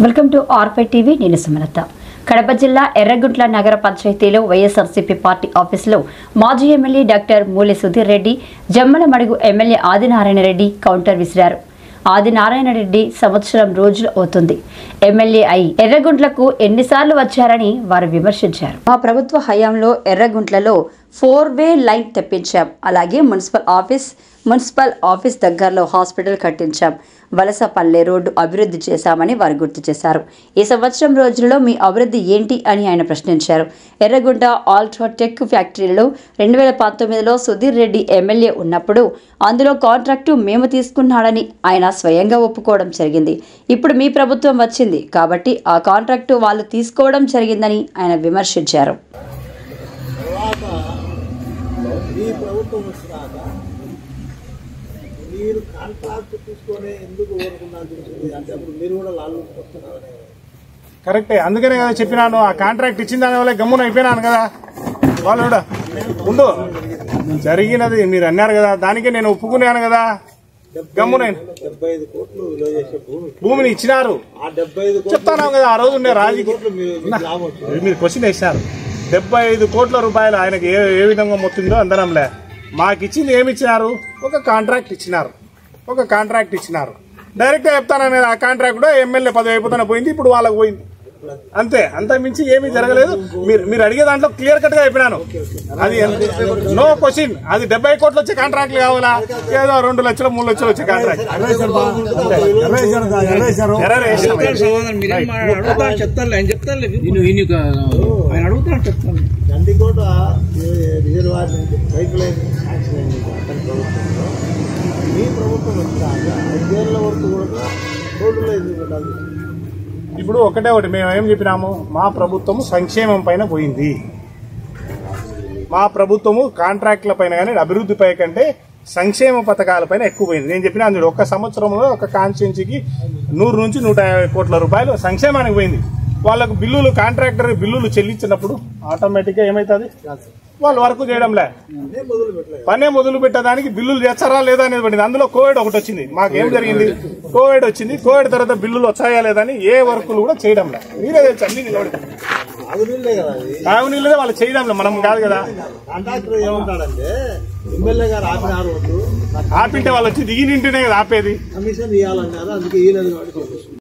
Welcome to R5 TV. నేను సుమలత. కడప జిల్లా ఎర్రగుంట్ల నగర పంచాయతీలో వైఎస్ఆర్సీపీ పార్టీ ఆఫీసులో మాజీ MLA doctor Mule Sudheer Reddy, Jammalamadugu MLA Adinarayana Reddy counter విసిరారు. ఆదినారాయణ రెడ్డి సంవత్సరం రోజులు అవుతుంది ఎమ్మెల్యే అయి ఎర్రగుంట్లకు ఎన్నిసార్లు వచ్చారని వారు విమర్శించారు. మా ప్రభుత్వ హయాంలో ఎర్రగుంట్లలో 4-వే లైన్ తెప్పించాం. అలాగే మున్సిపల్ ఆఫీస్ దగ్గరలో హాస్పిటల్ కట్టించాం. వలసపల్లె రోడ్డు అభివృద్ధి చేశామని వారు గుర్తు చేశారు. ఈ సంవత్సరం రోజులలో మీ అభివృద్ధి ఏంటి అని ఆయన ప్రశ్నించారు. ఎర్రగుంట ఆల్ట్రాటెక్ ఫ్యాక్టరీలో 2019లో సుధీర్ రెడ్డి ఎమ్మెల్యే ఉన్నప్పుడు అందులో కాంట్రాక్టు మేము తీసుకున్నాడని ఆయన స్వయంగా ఒప్పుకోవడం జరిగింది. ఇప్పుడు మీ ప్రభుత్వం వచ్చింది కాబట్టి ఆ కాంట్రాక్టు వాళ్ళు తీసుకోవడం జరిగిందని ఆయన విమర్శించారు. మీరు కాంట్రాక్ట్ తీసుకొని ఎందుకు ఓరుకున్నారు అంటే అప్పుడు మీరు కూడా లాలు వస్తున్నారు. కరెక్టే, అందుకనే కదా చెప్పినాను. ఆ కాంట్రాక్ట్ ఇచ్చిన దాని వల్ల గమ్మున అయిపోయినాను కదా. వాళ్ళు కూడా ఉండు జరిగినది మీరు అన్నారు కదా, దానికే నేను ఒప్పుకున్నాను కదా. గమ్మున 75 కోట్లు విలువ చేసే భూమిని ఇచ్చినారు. ఆ 75 చెప్తాను కదా. ఆ రోజు ఉండే రాజకీయ మీరు క్వశ్చన్ వేశారు. 75 కోట్ల రూపాయలు ఆయనకి ఏ విధంగా మొత్తుందో అందరంలే. మాకు ఇచ్చింది ఏమి ఇచ్చినారు? ఒక కాంట్రాక్ట్ ఇచ్చినారు. డైరెక్ట్ గా చెప్తాను అనేది. ఆ కాంట్రాక్ట్ కూడా ఎమ్మెల్యే పదవి అయిపోతానే పోయింది, ఇప్పుడు వాళ్ళకి పోయింది అంతే. అంత మించి ఏమీ జరగలేదు. మీరు అడిగే దాంట్లో క్లియర్ కట్ గా చెప్పినాను. అది నో క్వశ్చన్. అది 70 కోట్లు వచ్చే కాంట్రాక్ట్లు కావాలా, ఏదో 2 లక్షలు 3 లక్షలు వచ్చే కాంట్రాక్ట్. గండికోట రిజర్వాయర్ నుంచి పైప్ లైన్ శాంక్షన్ అయింది అతని ప్రభుత్వంలో. మీ ప్రభుత్వం వచ్చాక 5 ఏళ్ల వరకు కూడా రోడ్డులో ఎందుకు పెట్టాలి? ఇప్పుడు ఒకటే మేము ఏం చెప్పినాము, మా ప్రభుత్వము సంక్షేమం పైన పోయింది. మా ప్రభుత్వము కాంట్రాక్ట్ల పైన కానీ అభివృద్ధి పై కంటే సంక్షేమ పథకాల పైన ఎక్కువ పోయింది. నేను చెప్పిన అందులో ఒక సంవత్సరంలో ఒక కాన్స్టిట్యున్సీకి 100 నుంచి 150 కోట్ల రూపాయలు సంక్షేమానికి పోయింది. వాళ్ళకు బిల్లులు కాంట్రాక్టర్ బిల్లులు చెల్లించినప్పుడు ఆటోమేటిక్ గా ఏమవుతుంది, వాళ్ళు వర్క్ చేయడంలే, పనే మొదలు పెట్టడానికి బిల్లులు చేస్తారా లేదా అనేది పడింది. అందులో కోవిడ్ ఒకటి వచ్చింది. మాకేం జరిగింది, కోవిడ్ వచ్చింది. కోవిడ్ తర్వాత బిల్లులు వచ్చాయా లేదని ఏ వర్కులు కూడా చేయడంలే. మీరే తెలుసు, తాగునీళ్ళే వాళ్ళు చేయడంలే, మనం కాదు కదా. కాంట్రాక్టర్ ఏమంటాడంటే ఎమ్మెల్యే గారు ఆపినారు, ఆపింటే వాళ్ళు వచ్చి దిగినింటేనే కదా ఆపేది. కమిషన్ ఇవ్వాలన్నారు, అందుకే ఈ